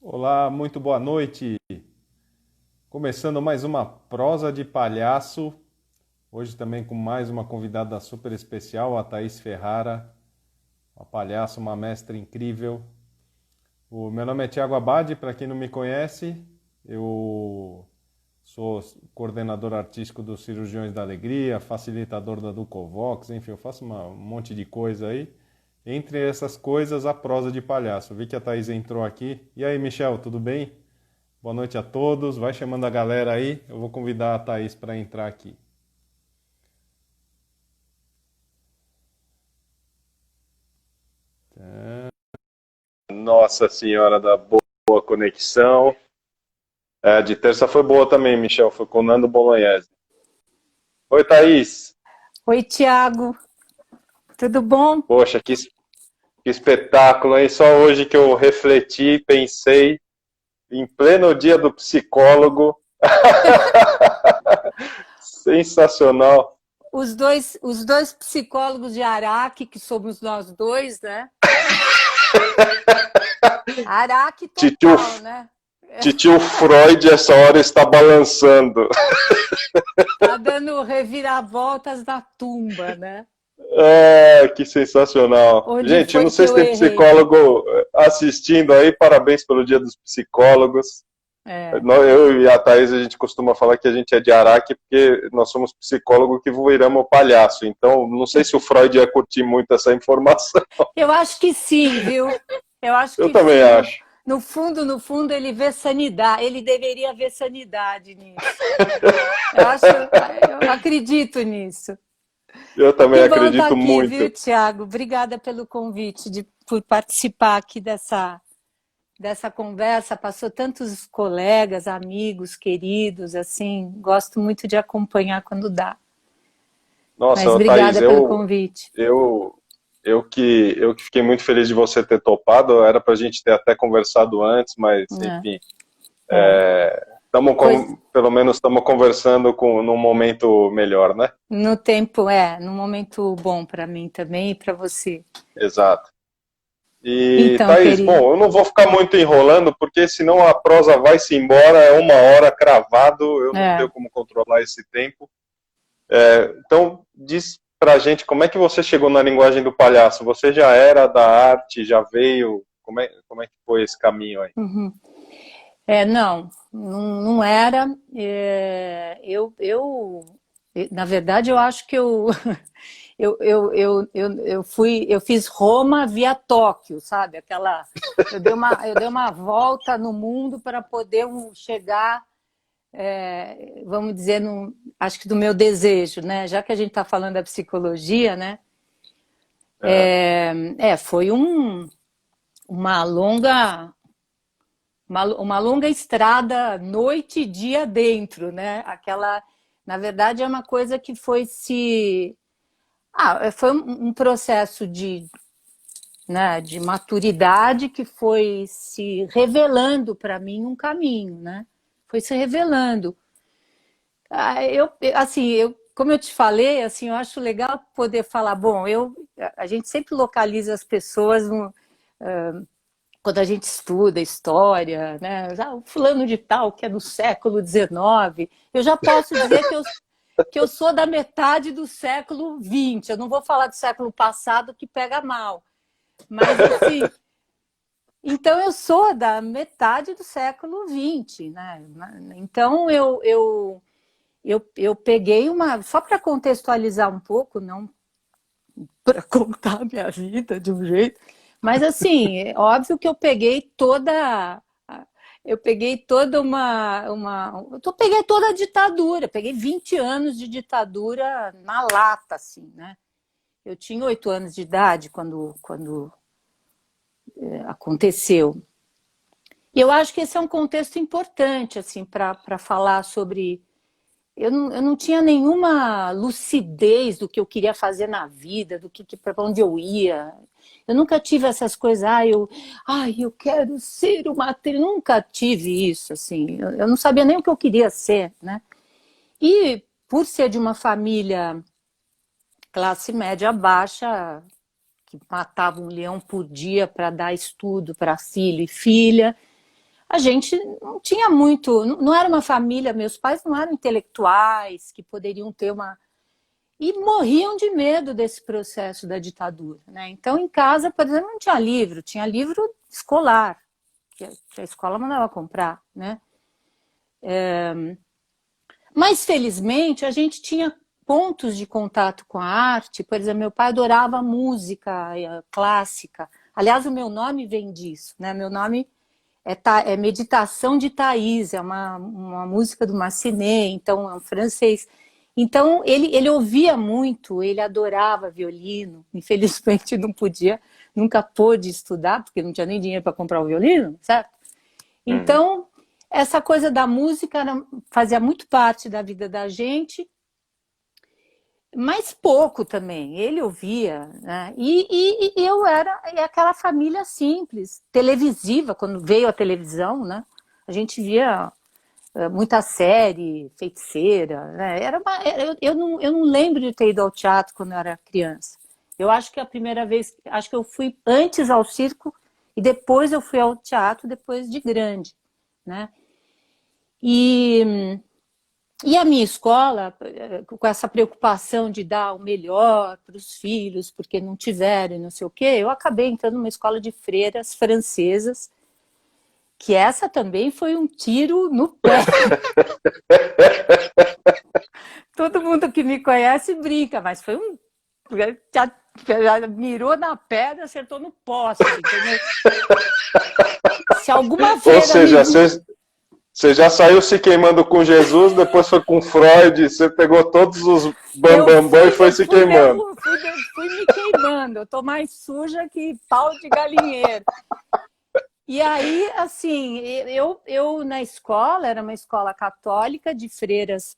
Olá, muito boa noite. Começando mais uma prosa de palhaço. Hoje também com mais uma convidada super especial, a Thaís Ferrara, uma palhaça, uma mestra incrível. O meu nome é Tiago Abade, para quem não me conhece, eu sou coordenador artístico dos Cirurgiões da Alegria, facilitador da Ducovox, enfim, eu faço um monte de coisa aí. Entre essas coisas, a prosa de palhaço. Vi que a Thaís entrou aqui. E aí, Michel, tudo bem? Boa noite a todos. Vai chamando a galera aí. Eu vou convidar a Thaís para entrar aqui. Nossa Senhora da boa conexão. É, de terça foi boa também, Michel. Foi com o Nando Bolognese. Oi, Thaís. Oi, Tiago, tudo bom? Poxa, que espetáculo, hein? Só hoje que eu refleti, pensei, em pleno dia do psicólogo. Sensacional. Os dois psicólogos de Araque, que somos nós dois, né? Araque Titio, total, né? titio Freud, essa hora está balançando. Tá dando reviravoltas na tumba, né? É, que sensacional. Onde Gente, eu não foi que sei se eu tem errei? psicólogo assistindo aí, parabéns pelo Dia dos Psicólogos. É, Eu e a Thaís, a gente costuma falar que a gente é de Araque porque nós somos psicólogos que viramos palhaço. Então, não sei se o Freud ia curtir muito essa informação. eu acho que sim, viu? Eu acho Eu que também sim. acho. No fundo, ele vê sanidade. Ele deveria ver sanidade nisso. Eu acredito nisso. Eu também Que bom estar acredito aqui, viu, muito. Tiago? Obrigada pelo convite, por participar aqui dessa conversa. Passou tantos colegas, amigos, queridos, assim, gosto muito de acompanhar quando dá. Mas Nossa, Thaís, obrigada pelo convite. eu, eu que fiquei muito feliz de você ter topado. Era para a gente ter até conversado antes, mas Né? enfim. É. Coisa, Pelo menos estamos conversando num momento melhor, né? no tempo, num momento bom para mim também e para você. Exato. E, Então, Thaís, querido, bom, eu não vou ficar muito enrolando, porque senão a prosa vai-se embora, é uma hora cravado, eu não tenho é, como controlar esse tempo. Então, diz pra gente como é que você chegou na linguagem do palhaço? Você já era da arte, já veio? Como é que foi esse caminho aí? uhum. Não era. Na verdade, eu acho que eu fiz Roma via Tóquio, sabe? Eu dei uma volta no mundo para poder chegar, vamos dizer, acho que do meu desejo, né? Já que a gente está falando da psicologia, né? É, Foi uma longa uma longa estrada, noite e dia dentro, né? Na verdade, é uma coisa que foi um processo de maturidade que foi se revelando para mim um caminho, né? Foi se revelando. Como eu te falei, assim, eu acho legal poder falar, bom, a gente sempre localiza as pessoas quando a gente estuda história, né? O fulano de tal, que é do século XIX, eu já posso dizer que eu sou da metade do século XX. Eu não vou falar do século passado, que pega mal. Mas, assim, então eu sou da metade do século XX, né? Então eu peguei uma. Só para contextualizar um pouco, não para contar a minha vida de um jeito, mas assim, é óbvio que eu peguei toda a ditadura, peguei 20 anos de ditadura na lata, assim, né? Eu tinha 8 anos de idade quando aconteceu. E eu acho que esse é um contexto importante, assim, para falar sobre. Eu não tinha nenhuma lucidez do que eu queria fazer na vida, para onde eu ia. Eu nunca tive essas coisas, eu quero ser uma atriz. Nunca tive isso, assim. Eu não sabia nem o que eu queria ser, né? E por ser de uma família classe média baixa, que matava um leão por dia para dar estudo para filho e filha, a gente não tinha muito, não era uma família, meus pais não eram intelectuais que poderiam ter uma... E morriam de medo desse processo da ditadura, né? Então, em casa, por exemplo, não tinha livro, tinha livro escolar, que a escola mandava comprar, né? Mas, felizmente, a gente tinha pontos de contato com a arte. Por exemplo, meu pai adorava música clássica. Aliás, o meu nome vem disso, né? Meu nome é Meditação de Thaís, é uma música do Massenet, então é um francês. Então, ele ouvia muito, ele adorava violino. Infelizmente, não podia, nunca pôde estudar, porque não tinha nem dinheiro para comprar o violino, certo? Então, essa coisa da música fazia muito parte da vida da gente, mas pouco também. Ele ouvia, né? E eu era aquela família simples, televisiva, quando veio a televisão, né? A gente via muita série, Feiticeira, né? Eu não lembro de ter ido ao teatro quando eu era criança. Eu acho que a primeira vez, acho que eu fui antes ao circo e depois eu fui ao teatro, depois de grande, né? E a minha escola, com essa preocupação de dar o melhor para os filhos, porque não tiveram, não sei o quê, eu acabei entrando numa escola de freiras francesas, que essa também foi um tiro no pé. Todo mundo que me conhece brinca, mas foi um... Já mirou na pedra, acertou no poste, entendeu? Se alguma Ou freira seja, você já saiu se queimando com Jesus, depois foi com Freud, você pegou todos os bambambam e foi se queimando. Fui me queimando, eu tô mais suja que pau de galinheiro. E aí, assim, eu na escola, era uma escola católica de freiras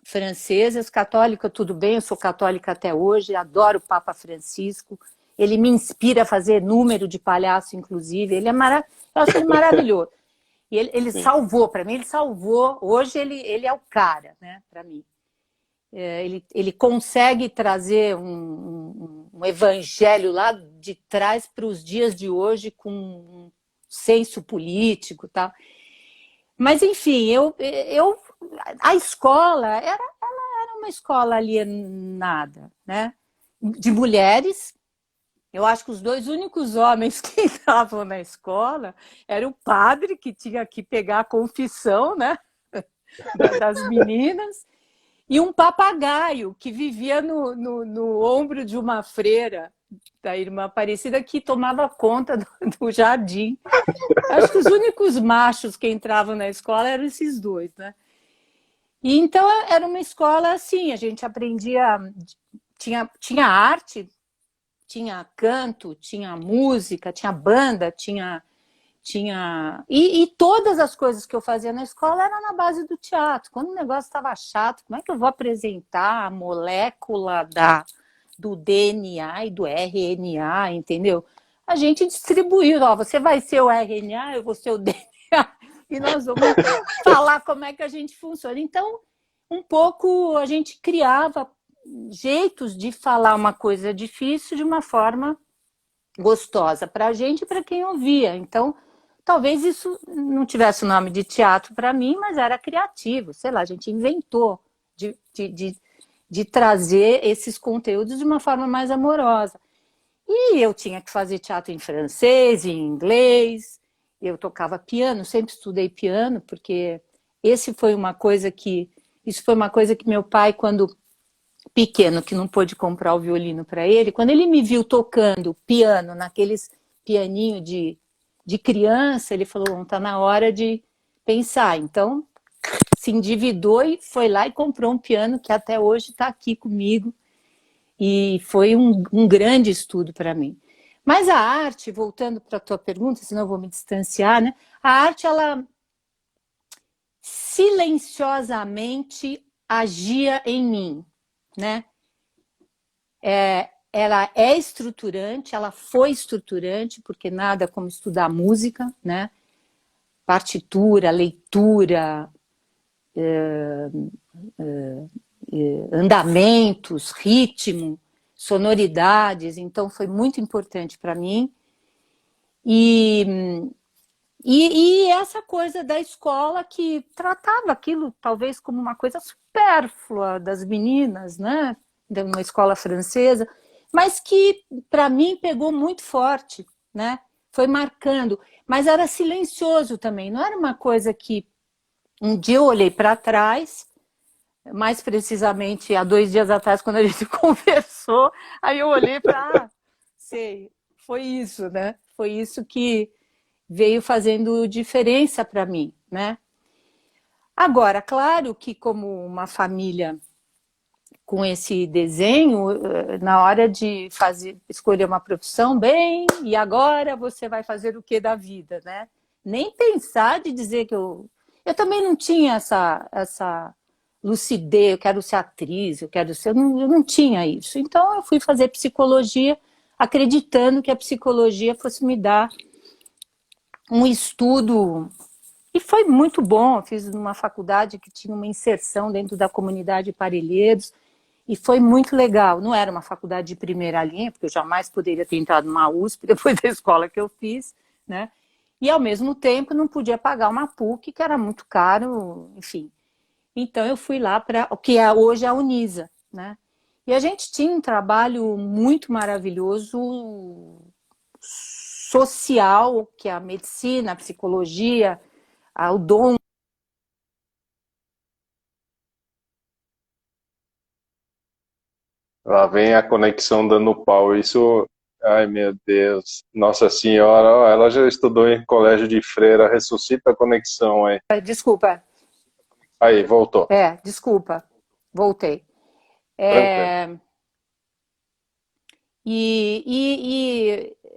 francesas, católica tudo bem, eu sou católica até hoje, adoro o Papa Francisco, ele me inspira a fazer número de palhaço, inclusive, eu acho ele maravilhoso. E ele salvou, para mim ele salvou, hoje ele é o cara, né, para mim. Ele consegue trazer um evangelho lá de trás para os dias de hoje com um senso político, tá? Mas enfim, a escola ela era uma escola alienada, né? De mulheres. Eu acho que os dois únicos homens que estavam na escola era o padre, que tinha que pegar a confissão, né, das meninas, e um papagaio que vivia no ombro de uma freira da irmã Aparecida, que tomava conta do jardim. Acho que os únicos machos que entravam na escola eram esses dois, né? E então era uma escola assim, a gente aprendia, tinha arte, tinha canto, tinha música, tinha banda, e todas as coisas que eu fazia na escola eram na base do teatro. Quando o negócio estava chato, como é que eu vou apresentar a molécula do DNA e do RNA, entendeu? A gente distribuiu, ó, você vai ser o RNA, eu vou ser o DNA, e nós vamos falar como é que a gente funciona. Então, um pouco a gente criava jeitos de falar uma coisa difícil de uma forma gostosa para a gente e para quem ouvia. Então, talvez isso não tivesse o nome de teatro para mim, mas era criativo. Sei lá, a gente inventou de trazer esses conteúdos de uma forma mais amorosa. E eu tinha que fazer teatro em francês, em inglês. Eu tocava piano, sempre estudei piano, porque isso foi uma coisa que meu pai, quando pequeno, que não pôde comprar o violino para ele, quando ele me viu tocando piano, naqueles pianinho de criança, ele falou, está na hora de pensar. Então, se endividou e foi lá e comprou um piano que até hoje está aqui comigo. E foi um grande estudo para mim. Mas a arte, voltando para a tua pergunta, senão eu vou me distanciar, né? A arte, ela silenciosamente agia em mim, né? Ela é estruturante, ela foi estruturante, porque nada como estudar música, né? Partitura, leitura, andamentos, ritmo, sonoridades, então foi muito importante para mim. E E essa coisa da escola que tratava aquilo talvez como uma coisa supérflua das meninas, né? De uma escola francesa, mas que para mim pegou muito forte, né? Foi marcando, mas era silencioso também, não era uma coisa que um dia eu olhei para trás, mais precisamente há 2 dias atrás, quando a gente conversou, aí eu olhei para, sei, foi isso, né? Foi isso que veio fazendo diferença para mim, né? Agora, claro que como uma família com esse desenho, na hora de fazer, escolher uma profissão, bem, e agora você vai fazer o que da vida, né? Nem pensar de dizer que eu também não tinha essa lucidez, eu quero ser atriz, eu quero ser, eu não tinha isso. Então eu fui fazer psicologia, acreditando que a psicologia fosse me dar um estudo. E foi muito bom, eu fiz numa faculdade que tinha uma inserção dentro da comunidade de Parelheiros, e foi muito legal. Não era uma faculdade de primeira linha, porque eu jamais poderia ter entrado numa USP depois da escola que eu fiz, né? E, ao mesmo tempo, não podia pagar uma PUC, que era muito caro, enfim. Então, eu fui lá para o que é hoje a Unisa, né? E a gente tinha um trabalho muito maravilhoso social, que é a medicina, a psicologia, o dom. Lá vem a conexão dando pau. Isso, ai meu Deus. Nossa Senhora, ó, ela já estudou em colégio de freira. Ressuscita a conexão aí. Desculpa, Aí, voltou. desculpa, voltei. Tranquilo.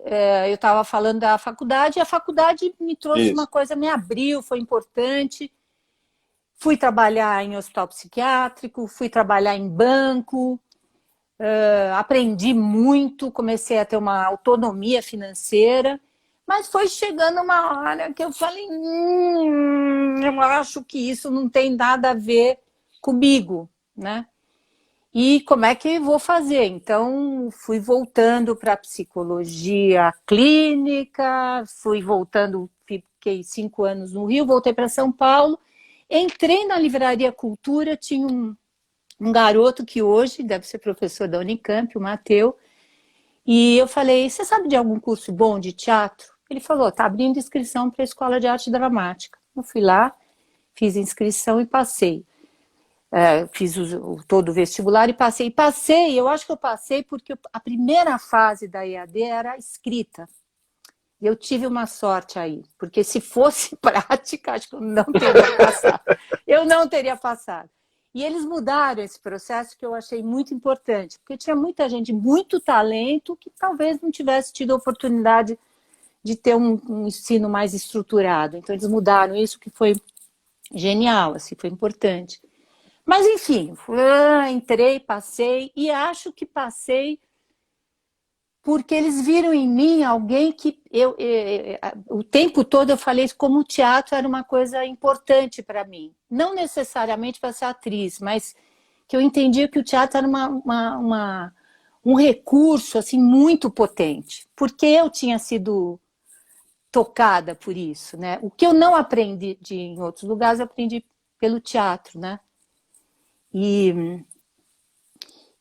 É, eu estava falando da faculdade, e a faculdade me trouxe uma Isso. coisa, me abriu, foi importante. Fui trabalhar em hospital psiquiátrico, fui trabalhar em banco, aprendi muito, comecei a ter uma autonomia financeira, mas foi chegando uma hora que eu falei, eu acho que isso não tem nada a ver comigo, né? E como é que vou fazer? Então, fui voltando para a psicologia clínica, fui voltando, fiquei 5 anos no Rio, voltei para São Paulo, entrei na Livraria Cultura, tinha um garoto que hoje deve ser professor da Unicamp, o Mateu, e eu falei, você sabe de algum curso bom de teatro? Ele falou, tá abrindo inscrição para a Escola de Arte Dramática. Eu fui lá, fiz inscrição e passei. Fiz todo o vestibular e passei. Passei, eu acho que eu passei porque a primeira fase da EAD era a escrita. E eu tive uma sorte aí, porque se fosse prática, acho que eu não teria passado. Eu não teria passado. E eles mudaram esse processo que eu achei muito importante, porque tinha muita gente, muito talento, que talvez não tivesse tido a oportunidade de ter um ensino mais estruturado. Então, eles mudaram isso, que foi genial, assim, foi importante. Mas, enfim, entrei, passei, e acho que passei porque eles viram em mim alguém que o tempo todo eu falei como o teatro era uma coisa importante para mim. Não necessariamente para ser atriz, mas que eu entendia que o teatro era um recurso assim muito potente, porque eu tinha sido tocada por isso, né? O que eu não aprendi em outros lugares, eu aprendi pelo teatro, né?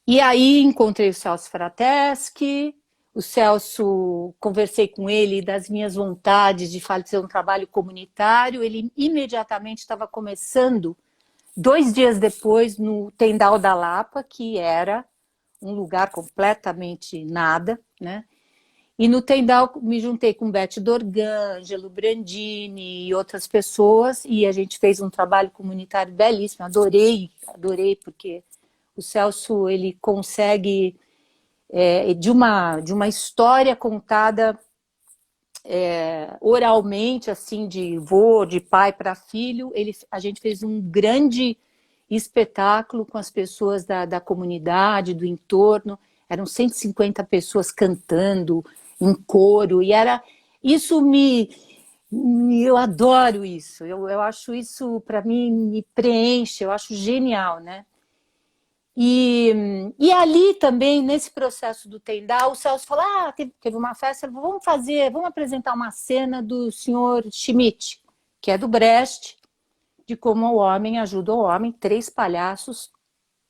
E aí encontrei o Celso Frateschi, o Celso, conversei com ele das minhas vontades de fazer um trabalho comunitário, ele imediatamente estava começando, 2 dias depois, no Tendal da Lapa, que era um lugar completamente nada, né? E no Tendal me juntei com Beth Dorgan, Angelo Brandini e outras pessoas, e a gente fez um trabalho comunitário belíssimo, adorei, porque o Celso ele consegue, de uma história contada oralmente, assim, de vô, de pai para filho, a gente fez um grande espetáculo com as pessoas da comunidade, do entorno, eram 150 pessoas cantando em coro, e isso eu adoro isso, eu acho isso, para mim, me preenche, eu acho genial, né? E ali também, nesse processo do Tendal, o Celso falou, teve uma festa, vamos apresentar uma cena do senhor Schmidt, que é do Brecht, de como o homem ajuda o homem, 3 palhaços,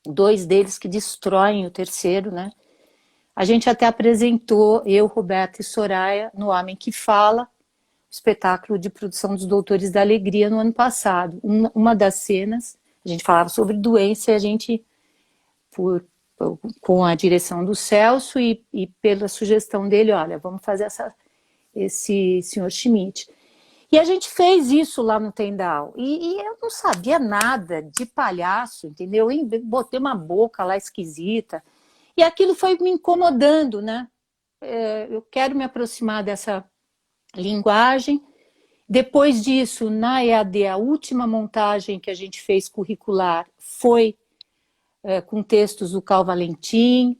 2 deles que destroem o terceiro, né? A gente até apresentou, eu, Roberto e Soraya, no Homem que Fala, espetáculo de produção dos Doutores da Alegria no ano passado. Uma das cenas, a gente falava sobre doença e a gente, com a direção do Celso e pela sugestão dele, olha, vamos fazer esse senhor Schmidt. E a gente fez isso lá no Tendal. E eu não sabia nada de palhaço, entendeu? Eu botei uma boca lá esquisita. E aquilo foi me incomodando, né? Eu quero me aproximar dessa linguagem. Depois disso, na EAD, a última montagem que a gente fez curricular foi com textos do Cal Valentim,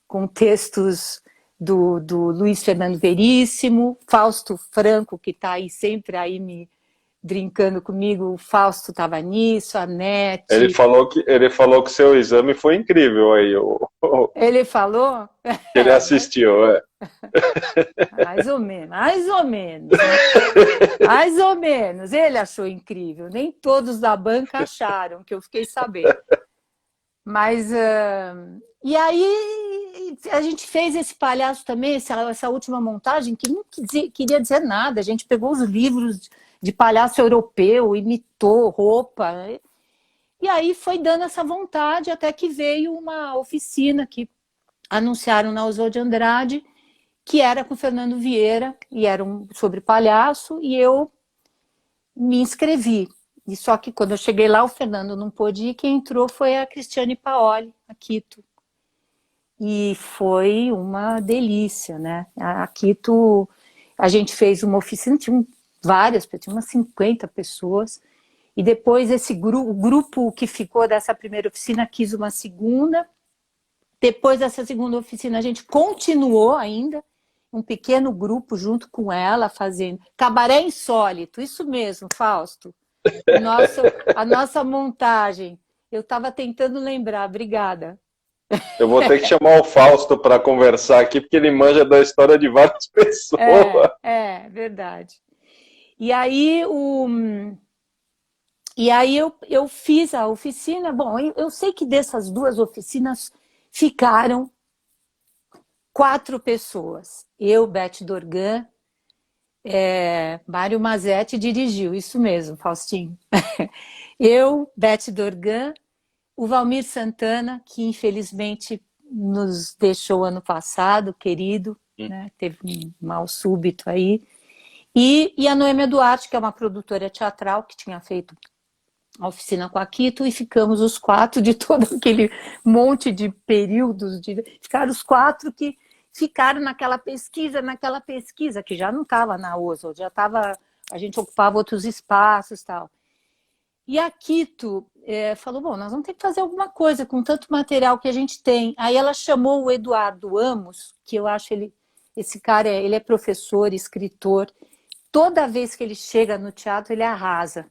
com textos do Luiz Fernando Veríssimo, Fausto Franco, que está aí sempre aí me brincando comigo, o Fausto estava nisso, a Nete. Ele falou que seu exame foi incrível aí. Ele falou? Ele assistiu, é. Mais ou menos, mais ou menos. Mais ou menos. Ele achou incrível. Nem todos da banca acharam, que eu fiquei sabendo. Mas, e aí a gente fez esse palhaço também, essa última montagem, que não queria dizer nada. A gente pegou os livros de palhaço europeu, imitou roupa. E aí foi dando essa vontade, até que veio uma oficina que anunciaram na Oswald de Andrade, que era com o Fernando Vieira, e era sobre palhaço, e eu me inscrevi. E só que quando eu cheguei lá, o Fernando não pôde ir, quem entrou foi a Cristiane Paoli, a Quito. E foi uma delícia, né? A Quito, a gente fez uma oficina, tinha várias, tinha umas 50 pessoas, e depois o grupo que ficou dessa primeira oficina quis uma segunda. Depois dessa segunda oficina, a gente continuou ainda, um pequeno grupo junto com ela, fazendo cabaré insólito, isso mesmo, Fausto. A nossa montagem. Eu estava tentando lembrar, obrigada. Eu vou ter que chamar o Fausto para conversar aqui, porque ele manja da história de várias pessoas. Verdade. E aí, eu fiz a oficina. Bom, eu sei que dessas 2 oficinas ficaram 4 pessoas. Eu, Beth Dorgan, Mário Mazetti dirigiu, isso mesmo, Faustinho. Eu, Beth Dorgan, o Valmir Santana, que infelizmente nos deixou ano passado, querido, né? Teve um mal súbito aí. E a Noêmia Duarte, que é uma produtora teatral que tinha feito a oficina com a Quito, e ficamos os 4 de todo aquele monte de períodos, ficaram os 4 que ficaram naquela pesquisa, que já não estava na Oswald, já estava, a gente ocupava outros espaços e tal. E a Quito falou, bom, nós vamos ter que fazer alguma coisa com tanto material que a gente tem. Aí ela chamou o Eduardo Amos, que eu acho esse cara, ele é professor, escritor. Toda vez que ele chega no teatro, ele arrasa.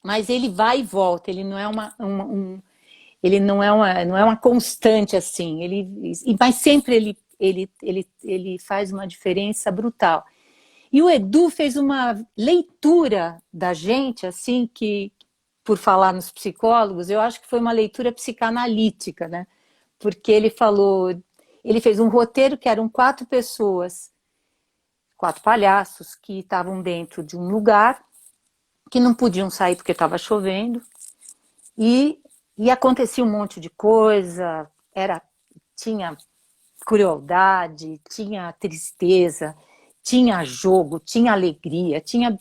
Mas ele vai e volta, ele não é ele não é uma constante assim. Mas sempre ele faz uma diferença brutal. E o Edu fez uma leitura da gente, assim, que, por falar nos psicólogos, eu acho que foi uma leitura psicanalítica, né? Porque ele fez um roteiro que eram 4 pessoas, 4 palhaços que estavam dentro de um lugar, que não podiam sair porque estava chovendo, e acontecia um monte de coisa, tinha crueldade, tinha tristeza, tinha jogo, tinha alegria, tinha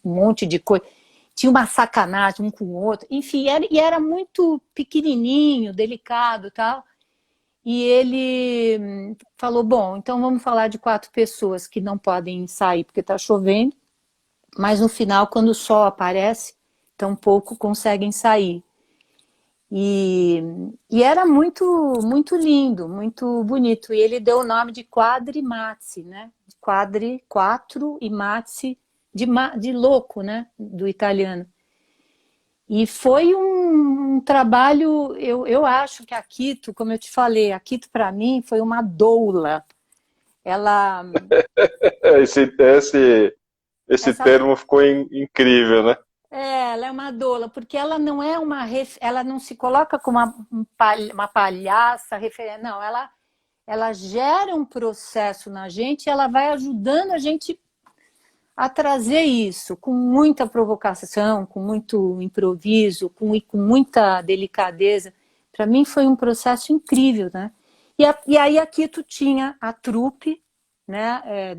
um monte de coisa, tinha uma sacanagem um com o outro, enfim, era muito pequenininho, delicado e tal. E ele falou, bom, então vamos falar de 4 pessoas que não podem sair porque está chovendo, mas no final, quando o sol aparece, tampouco conseguem sair. E era muito, muito lindo, muito bonito. E ele deu o nome de Quadrimatsi, né? Quatro e Matsi, de louco, né? Do italiano. E foi um um trabalho, eu acho que a Quito, como eu te falei, a Quito para mim foi uma doula. Ela, Esse essa, termo ficou incrível, né? ela é uma doula, porque ela não é ela não se coloca como uma palhaça, não, ela gera um processo na gente e ela vai ajudando a gente a trazer isso com muita provocação, com muito improviso, com muita delicadeza. Para mim foi um processo incrível, né? E aí aqui tu tinha a trupe, né,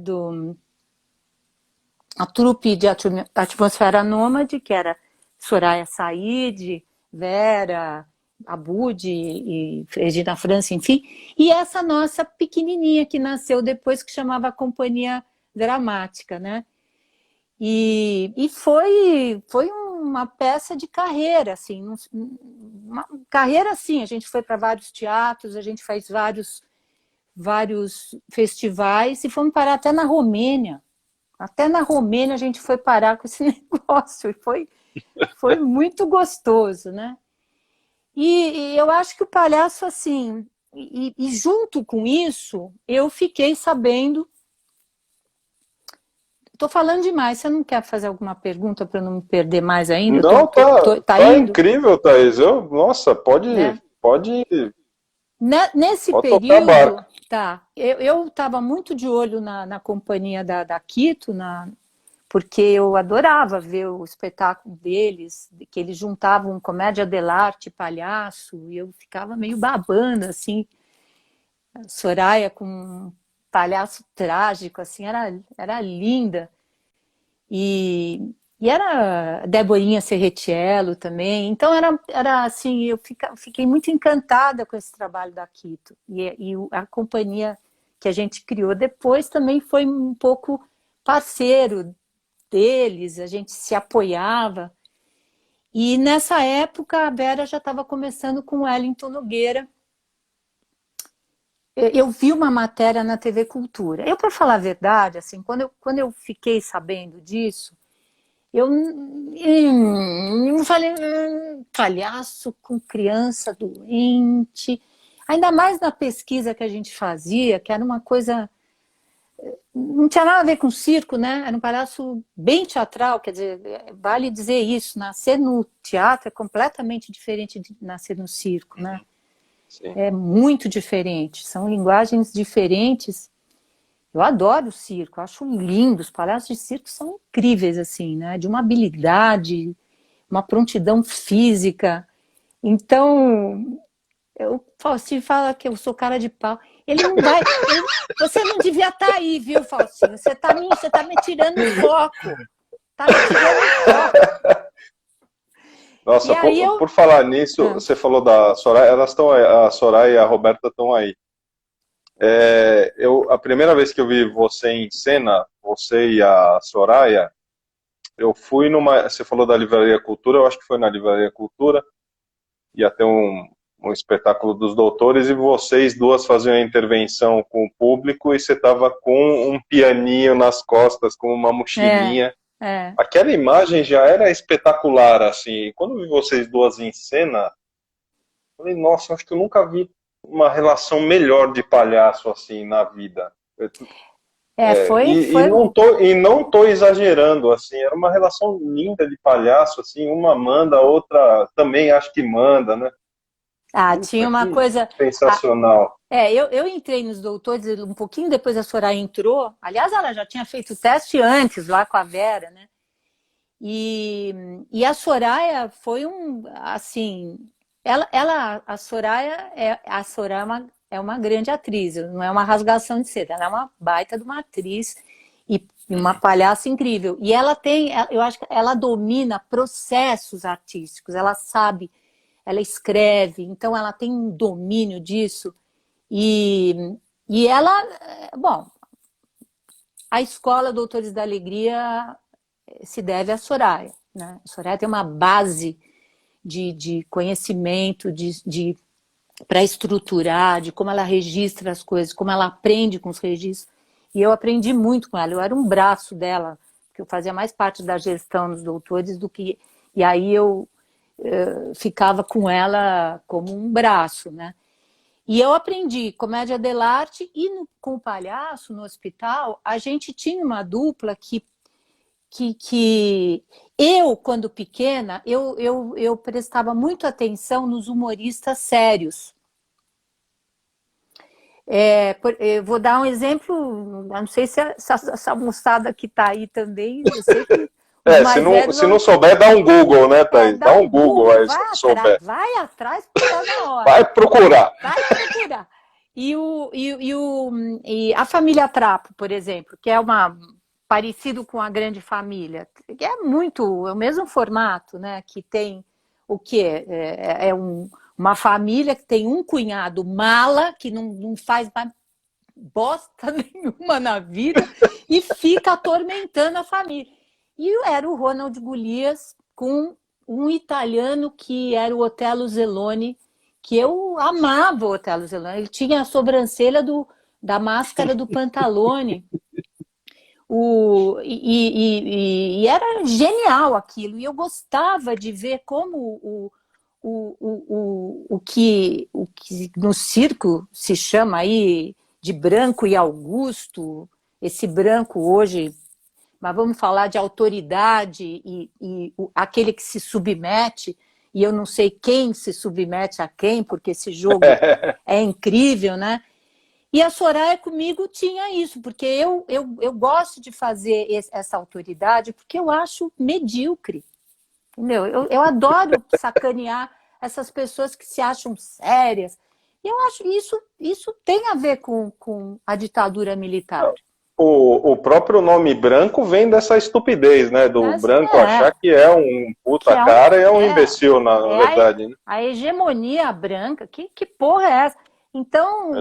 a trupe de Atmosfera Nômade, que era Soraya Said, Vera, Abud e Regina França, enfim, e essa nossa pequenininha que nasceu depois, que chamava Companhia Dramática, né? E foi uma peça de carreira, assim, uma carreira assim, a gente foi para vários teatros, a gente fez vários festivais e fomos parar até na Romênia. Até na Romênia a gente foi parar com esse negócio, e foi muito gostoso, né? E eu acho que o palhaço, assim, e junto com isso, eu fiquei sabendo. Estou falando demais, você não quer fazer alguma pergunta para eu não me perder mais ainda? Não, Tá tá indo? incrível, Thaís. Nossa, Né? Nesse pode tocar a período, barca. tá, eu estava muito de olho na companhia da Quito, porque eu adorava ver o espetáculo deles, que eles juntavam comédia dell'arte, palhaço, e eu ficava meio babando, assim, Soraya com um palhaço trágico, assim, era linda. E era Deborinha Serretiello também. Então era assim, eu fiquei muito encantada com esse trabalho da Quito. E a companhia que a gente criou depois também foi um pouco parceiro deles, a gente se apoiava. E nessa época a Vera já estava começando com o Wellington Nogueira. Eu vi uma matéria na TV Cultura. Eu, para falar a verdade, assim, quando eu fiquei sabendo disso, eu falei, palhaço com criança doente. Ainda mais na pesquisa que a gente fazia, que era uma coisa. Não tinha nada a ver com circo, né? Era um palhaço bem teatral, quer dizer, vale dizer isso. Nascer no teatro é completamente diferente de nascer no circo, né? Sim. É muito diferente, são linguagens diferentes. Eu adoro o circo, acho lindo, os palhaços de circo são incríveis, assim, né? De uma habilidade, uma prontidão física. Então, o Faustinho fala que eu sou cara de pau. Ele não vai. Você não devia estar aí, viu, Faustinho? Você tá me tirando o foco. Tá me tirando o foco. Nossa, E aí por falar nisso, você falou da Soraya, a Soraya e a Roberta estão aí. A primeira vez que eu vi você em cena, você e a Soraya, eu fui você falou da Livraria Cultura, eu acho que foi na Livraria Cultura, ia ter um espetáculo dos doutores e vocês duas faziam a intervenção com o público e você estava com um pianinho nas costas, com uma mochilinha. Aquela imagem já era espetacular, assim. Quando eu vi vocês duas em cena, eu falei, nossa, acho que eu nunca vi uma relação melhor de palhaço assim na vida. E não tô exagerando, assim, era uma relação linda de palhaço, assim, uma manda, a outra também acho que manda, né? Tinha uma coisa sensacional. Eu entrei nos doutores um pouquinho depois a Soraya entrou. Aliás, ela já tinha feito o teste antes lá com a Vera, né? E a Soraya foi assim, a Soraya é uma grande atriz, não é uma rasgação de seda, ela é uma baita de uma atriz e uma palhaça incrível. E eu acho que ela domina processos artísticos, ela sabe, ela escreve, então ela tem um domínio disso. E ela, bom, a escola Doutores da Alegria se deve à Soraya, né? A Soraya tem uma base de conhecimento, para estruturar, de como ela registra as coisas, como ela aprende com os registros. E eu aprendi muito com ela, eu era um braço dela, porque eu fazia mais parte da gestão dos doutores do que... E aí eu ficava com ela como um braço, né? E eu aprendi comédia dell'arte e com o palhaço no hospital, a gente tinha uma dupla que eu, quando pequena, eu prestava muito atenção nos humoristas sérios. Eu vou dar um exemplo, não sei se essa moçada que está aí também, eu sei que se não souber, dá um Google, né, Thaís? Dá um Google aí, se não souber. Vai atrás, porque está na hora. Vai procurar. Vai procurar. E a família Trapo, por exemplo, que é parecido com a Grande Família, que é o mesmo formato, né? Que tem o quê? Uma família que tem um cunhado mala, que não faz mais bosta nenhuma na vida e fica atormentando a família. E era o Ronald Golias com um italiano que era o Otello Zeloni, que eu amava o Otello Zeloni. Ele tinha a sobrancelha da máscara do Pantalone. E era genial aquilo. E eu gostava de ver como o que no circo se chama aí de branco e Augusto, esse branco hoje, mas vamos falar de autoridade e aquele que se submete, e eu não sei quem se submete a quem, porque esse jogo é incrível, né? E a Soraya comigo tinha isso, porque eu gosto de fazer essa autoridade, porque eu acho medíocre. Entendeu? Eu adoro sacanear essas pessoas que se acham sérias. E eu acho isso tem a ver com a ditadura militar. O próprio nome branco vem dessa estupidez, né? Do branco achar que é um puta cara e é um imbecil, na verdade. Né? A hegemonia branca, que porra é essa? Então,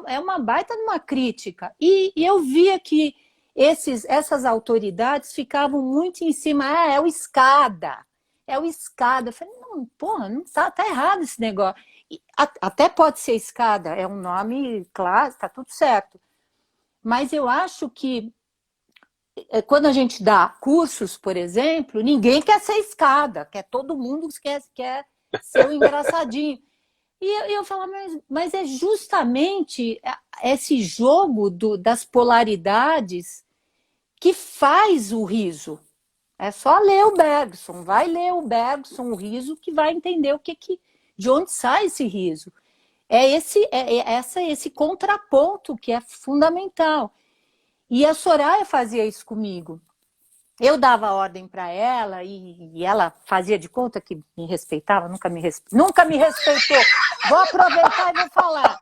é uma baita de uma crítica. E eu via que essas autoridades ficavam muito em cima. É o escada. É o escada. Eu falei, não, porra, não tá errado esse negócio. Até pode ser escada, é um nome claro, tá tudo certo. Mas eu acho que quando a gente dá cursos, por exemplo, ninguém quer ser escada, todo mundo quer ser o engraçadinho. E eu falo, mas é justamente esse jogo das polaridades que faz o riso. É só ler o Bergson, vai ler o Bergson, o riso, que vai entender de onde sai esse riso. É esse contraponto que é fundamental. E a Soraya fazia isso comigo. Eu dava ordem para ela e ela fazia de conta que me respeitava, nunca me respeitou. Vou aproveitar e vou falar.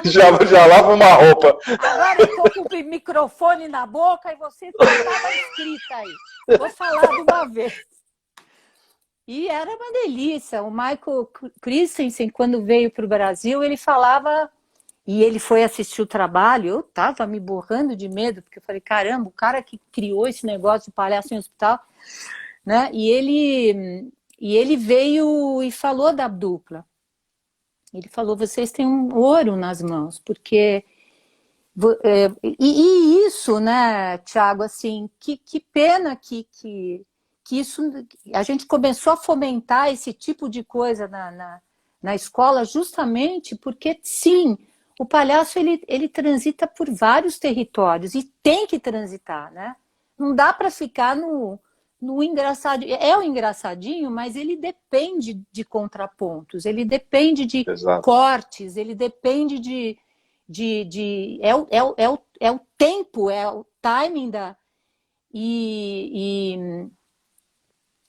Já lava uma roupa. Agora eu estou com o microfone na boca e você estava escrita aí. Vou falar de uma vez. E era uma delícia. O Michael Christensen, quando veio para o Brasil, ele falava, e ele foi assistir o trabalho, eu estava me borrando de medo, porque eu falei, caramba, o cara que criou esse negócio de palhaço em hospital, né? E ele veio e falou da dupla. Ele falou, vocês têm um ouro nas mãos, porque... E isso, né, Thiago, assim, que pena que isso... A gente começou a fomentar esse tipo de coisa na escola justamente porque, sim, o palhaço ele transita por vários territórios e tem que transitar, né? Não dá para ficar no engraçadinho. É o engraçadinho, mas ele depende de contrapontos, ele depende de cortes, ele depende é o tempo, é o timing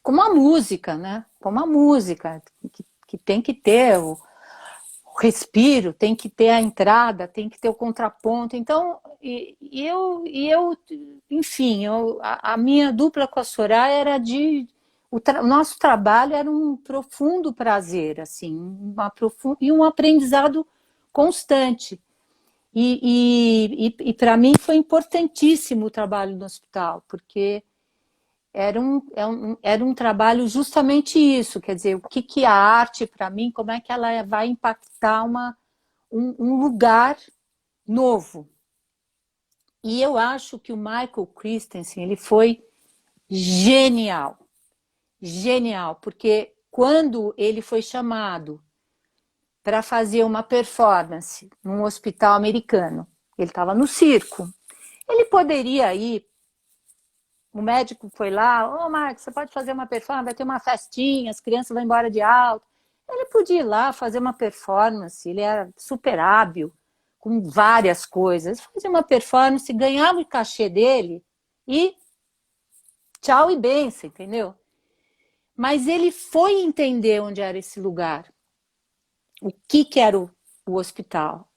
como a música, né? Como a música, que tem que ter o respiro, tem que ter a entrada, tem que ter o contraponto. Então, enfim, a minha dupla com a Soraya era o nosso trabalho era um profundo prazer, assim, e um aprendizado constante. E para mim foi importantíssimo o trabalho no hospital, porque era um trabalho justamente isso, quer dizer, o que a arte, para mim, como é que ela vai impactar um lugar novo. E eu acho que o Michael Christensen, ele foi genial, porque quando ele foi chamado para fazer uma performance num hospital americano, ele estava no circo, ele poderia ir, o médico foi lá, ô Marcos, você pode fazer uma performance, vai ter uma festinha, as crianças vão embora de alto. Ele podia ir lá fazer uma performance, ele era super hábil, com várias coisas. Ele fazia uma performance, ganhava o cachê dele e tchau e benção, entendeu? Mas ele foi entender onde era esse lugar, o que era o hospital.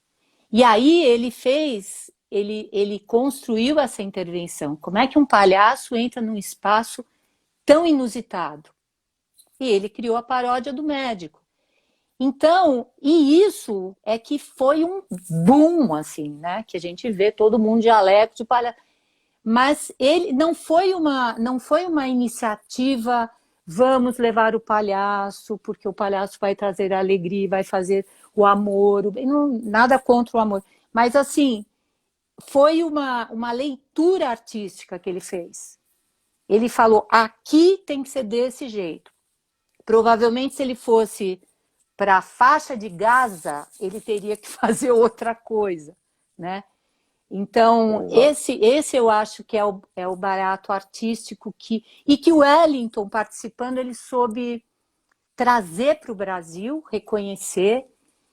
E aí ele construiu essa intervenção. Como é que um palhaço entra num espaço tão inusitado? E ele criou a paródia do médico. Então, e isso é que foi um boom, assim, né? Que a gente vê todo mundo de alegre, de palhaço. Mas ele não foi uma iniciativa, vamos levar o palhaço, porque o palhaço vai trazer a alegria, vai fazer o amor, nada contra o amor. Mas, assim, foi uma leitura artística que ele fez. Ele falou, aqui tem que ser desse jeito. Provavelmente, se ele fosse para a faixa de Gaza, ele teria que fazer outra coisa, né? Então, esse eu acho que é o barato artístico e que o Wellington, participando, ele soube trazer para o Brasil, reconhecer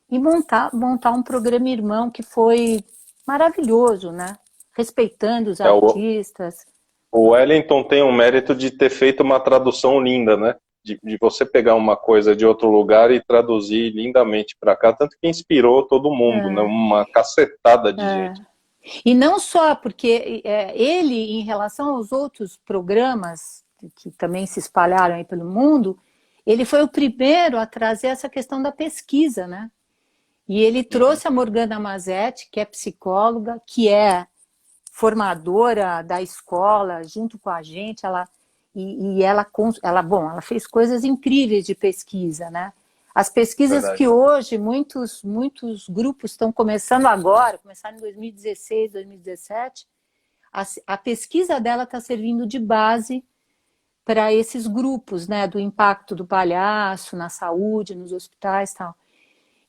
e montar um programa irmão que foi maravilhoso, né? Respeitando os artistas. O Wellington tem o mérito de ter feito uma tradução linda, né? De você pegar uma coisa de outro lugar e traduzir lindamente para cá, tanto que inspirou todo mundo, né? Uma cacetada de gente. E não só porque ele, em relação aos outros programas que também se espalharam aí pelo mundo, ele foi o primeiro a trazer essa questão da pesquisa, né? E ele trouxe a Morgana Mazetti, que é psicóloga, que é formadora da escola, junto com a gente, ela fez coisas incríveis de pesquisa, né? As pesquisas Verdade. que hoje muitos grupos estão começando agora, começaram em 2016, 2017, a pesquisa dela está servindo de base para esses grupos, né? Do impacto do palhaço na saúde, nos hospitais e tal.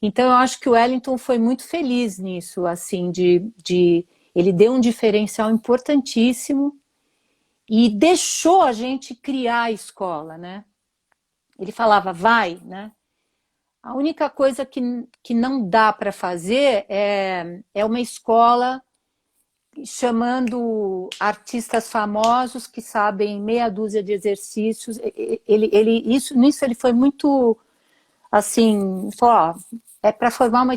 Então, eu acho que o Wellington foi muito feliz nisso, assim, ele deu um diferencial importantíssimo e deixou a gente criar a escola, né? Ele falava, vai, né? A única coisa que não dá para fazer é uma escola chamando artistas famosos que sabem meia dúzia de exercícios. Nisso ele foi muito, assim, falou, é para formar uma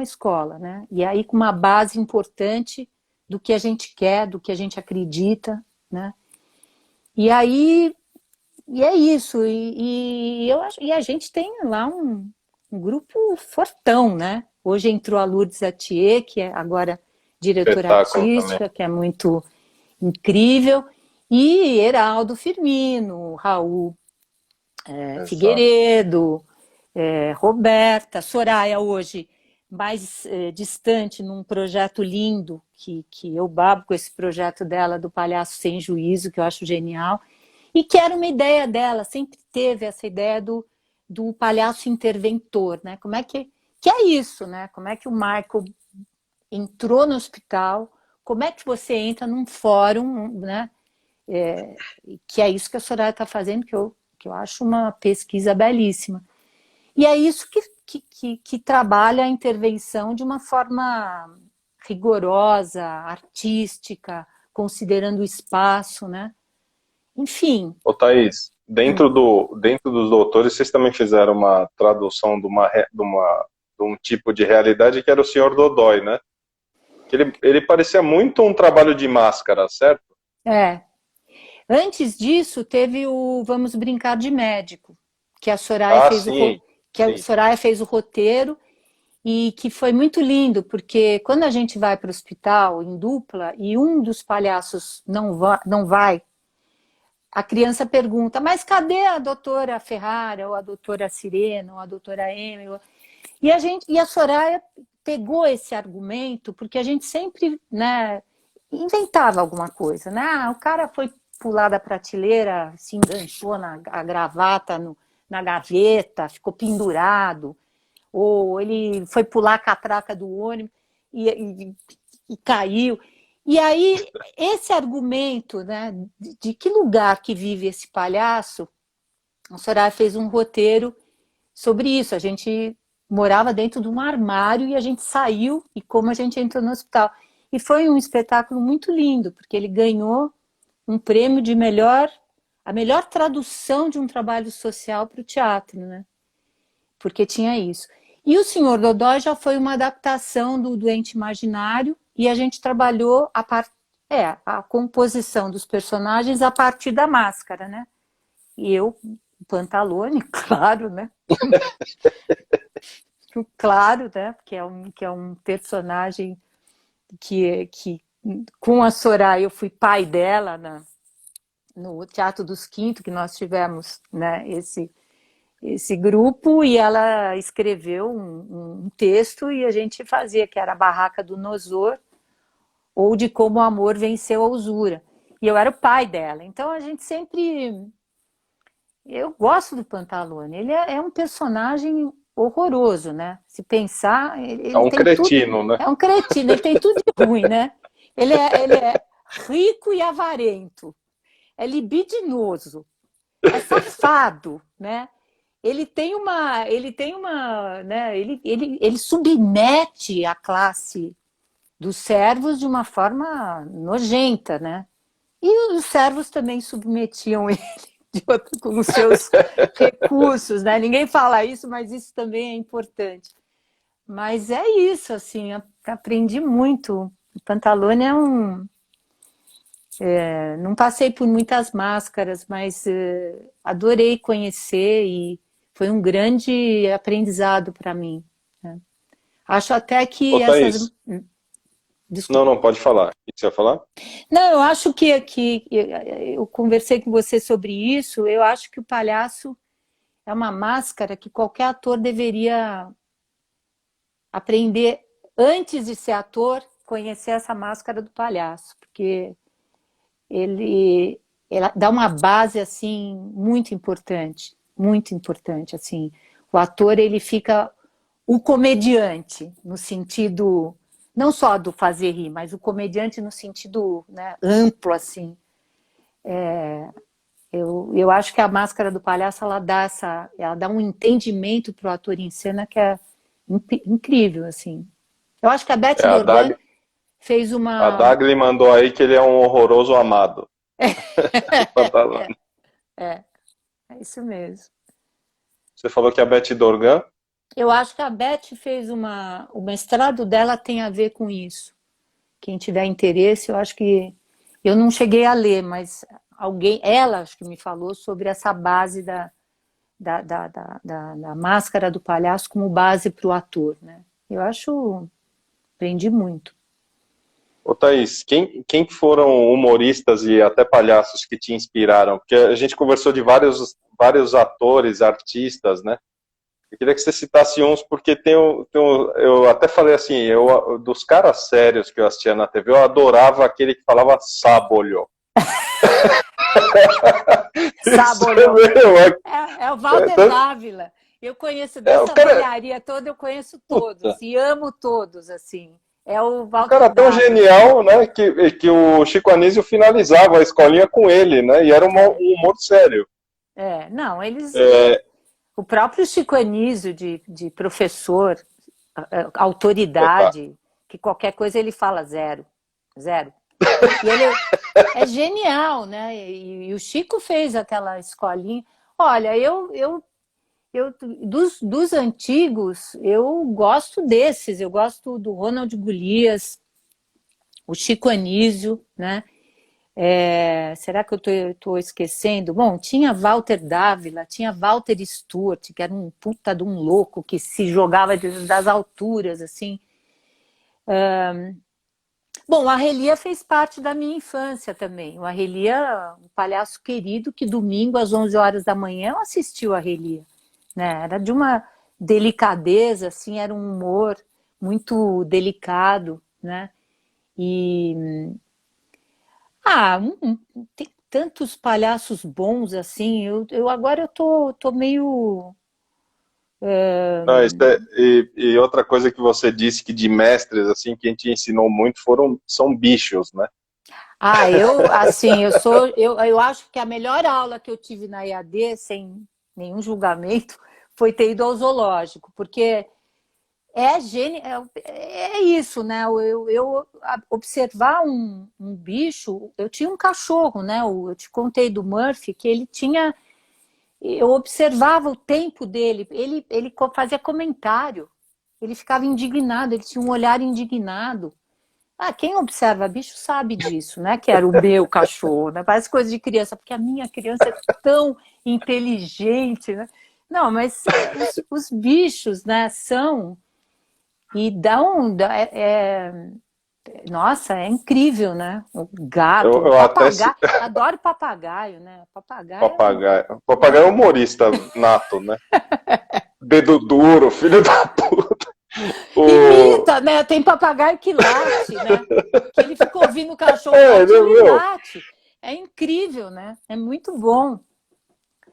escola, né? E aí com uma base importante do que a gente quer, do que a gente acredita, né? E aí, é isso. Eu acho, e a gente tem lá um grupo fortão, né? Hoje entrou a Lourdes Atier, que é agora diretora artística, também, que é muito incrível, e Heraldo Firmino, Raul Figueiredo, Roberta, Soraya hoje mais distante num projeto lindo, que eu babo com esse projeto dela do Palhaço Sem Juízo, que eu acho genial, e que era uma ideia dela, sempre teve essa ideia do palhaço interventor, né? Como é que é isso, né? Como é que o Michael entrou no hospital, como é que você entra num fórum, né? Que é isso que a Soraya está fazendo, que eu acho uma pesquisa belíssima. E é isso que trabalha a intervenção de uma forma rigorosa, artística, considerando o espaço, né? Enfim. Ô, Thaís, dentro dos doutores, vocês também fizeram uma tradução de um tipo de realidade que era o Senhor Dodói, né? Ele parecia muito um trabalho de máscara, certo? Antes disso, teve o Vamos Brincar de Médico, que a Soraya Soraya fez o roteiro e que foi muito lindo, porque quando a gente vai para o hospital em dupla e um dos palhaços não vai, a criança pergunta, mas cadê a doutora Ferrara, ou a doutora Sirena, ou a doutora Emily? E a Soraya pegou esse argumento, porque a gente sempre, né, inventava alguma coisa, né? O cara foi pular da prateleira, se enganchou a gravata na gaveta, ficou pendurado, ou ele foi pular a catraca do ônibus e caiu. E aí, esse argumento, né, de que lugar que vive esse palhaço, a Soraya fez um roteiro sobre isso. A gente morava dentro de um armário e a gente saiu e como a gente entrou no hospital. E foi um espetáculo muito lindo, porque ele ganhou um prêmio de a melhor tradução de um trabalho social para o teatro, né? Porque tinha isso. E o Senhor Dodói já foi uma adaptação do Doente Imaginário e a gente trabalhou a composição dos personagens a partir da máscara, né? E eu, o Pantalone, claro, né? Claro, né? Que é um personagem que com a Soraya eu fui pai dela no Teatro dos Quinto, que nós tivemos, né, esse grupo, e ela escreveu um texto e a gente fazia, que era a Barraca do Nosor, ou de como o amor venceu a usura. E eu era o pai dela. Então a gente sempre... Eu gosto do Pantalone. Ele é um personagem horroroso, né? Se pensar, É um tem cretino, tudo... né? É um cretino, ele tem tudo de ruim, né? Ele é rico e avarento, é libidinoso, é safado, né? Né? Ele submete a classe dos servos de uma forma nojenta, né? E os servos também submetiam ele com os seus recursos, né? Ninguém fala isso, mas isso também é importante. Mas é isso, assim, aprendi muito. O Pantalone não passei por muitas máscaras, mas adorei conhecer e foi um grande aprendizado para mim, né? Acho até Ô, que Thaís, Desculpa. não, pode falar. O que você ia falar? Não, eu acho que eu conversei com você sobre isso. Eu acho que o palhaço é uma máscara que qualquer ator deveria aprender antes de ser ator, conhecer essa máscara do palhaço, porque ela dá uma base assim muito importante assim. O ator ele fica o comediante no sentido não só do fazer rir, mas o comediante no sentido, né, amplo assim. Eu acho que a máscara do palhaço ela dá um entendimento para o ator em cena que é incrível assim. Eu acho que a Beth É, Dorgan fez a uma Dagli mandou aí que ele é um horroroso amado. O Pantalone. é, é isso mesmo. Você falou que a Beth Dorgan. Eu acho que a Beth fez o mestrado dela tem a ver com isso. Quem tiver interesse, eu acho que eu não cheguei a ler, mas ela acho que me falou sobre essa base da máscara do palhaço como base para o ator, né? Eu aprendi muito. Ô, Thaís, quem foram humoristas e até palhaços que te inspiraram? Porque a gente conversou de vários atores, artistas, né? Eu queria que você citasse uns, porque eu até falei assim, dos caras sérios que eu assistia na TV, eu adorava aquele que falava Sábolho. Sábolo. É o Walter Dávila. Eu conheço dessa velharia toda, eu conheço todos e amo todos, assim. É o Walter O cara tão Dávila. genial, né, que o Chico Anísio finalizava a escolinha com ele, né, e era um humor sério. Não, o próprio Chico Anísio de professor, autoridade, que qualquer coisa ele fala zero. E ele é genial, né? E o Chico fez aquela escolinha. Olha, dos antigos, eu gosto desses. Eu gosto do Ronald Golias, o Chico Anísio, né? Será que eu estou esquecendo? Bom, tinha Walter Dávila, tinha Walter Stewart, que era um puta de um louco que se jogava das alturas, assim. Bom, a Arrelia fez parte da minha infância também. O Arrelia, um palhaço querido, que domingo às 11 horas da manhã eu assisti o Arrelia, né? Era de uma delicadeza, assim, era um humor muito delicado, né? E tem tantos palhaços bons assim. Agora eu tô meio... Não, e outra coisa que você disse que de mestres, assim, que a gente ensinou muito são bichos, né? Ah, assim, eu acho que a melhor aula que eu tive na EAD, sem nenhum julgamento, foi ter ido ao zoológico, porque é isso, né? Eu observar um bicho, eu tinha um cachorro, né? Eu te contei do Murphy, que ele tinha, eu observava o tempo dele, ele fazia comentário, ele ficava indignado, ele tinha um olhar indignado. Ah, quem observa bicho sabe disso, né? Que era o meu cachorro, né? Parece coisa de criança, porque a minha criança é tão inteligente, né? Não, mas os bichos, né, são e nossa, é incrível, né? O gato, o Eu até papagaio, adoro papagaio, né? Papagaio, papagaio é humorista nato, né? Dedo duro, filho da puta. imita, né? Tem papagaio que late, né? Que ele fica ouvindo o cachorro latindo e Meu. late. É incrível, né? É muito bom.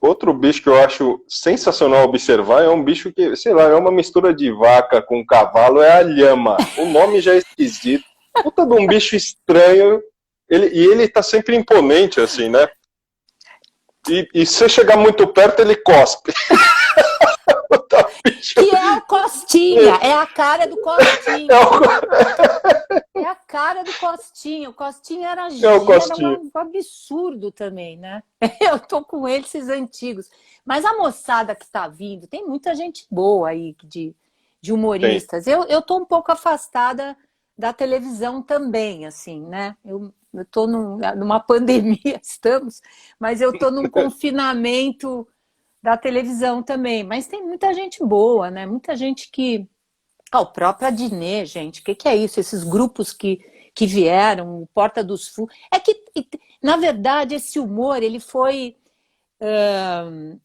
Outro bicho que eu acho sensacional observar é um bicho que, sei lá, é uma mistura de vaca com cavalo, é a lhama. O nome já é esquisito. Puta de um bicho estranho. Ele tá sempre imponente, assim, né? E se você chegar muito perto, ele cospe. Que é o Costinha, é a cara do Costinha. É a cara do Costinha. O Costinha era um absurdo também, né? Eu tô com eles, esses antigos. Mas a moçada que tá vindo, tem muita gente boa aí de humoristas. Eu tô um pouco afastada da televisão também, assim, né? Eu tô numa pandemia, estamos, mas eu tô num confinamento da televisão também. Mas tem muita gente boa, né? Muita gente que... Ah, o próprio Adnet, gente, o que é isso? Esses grupos que vieram, o Porta dos Fundos. É que, na verdade, esse humor, ele foi...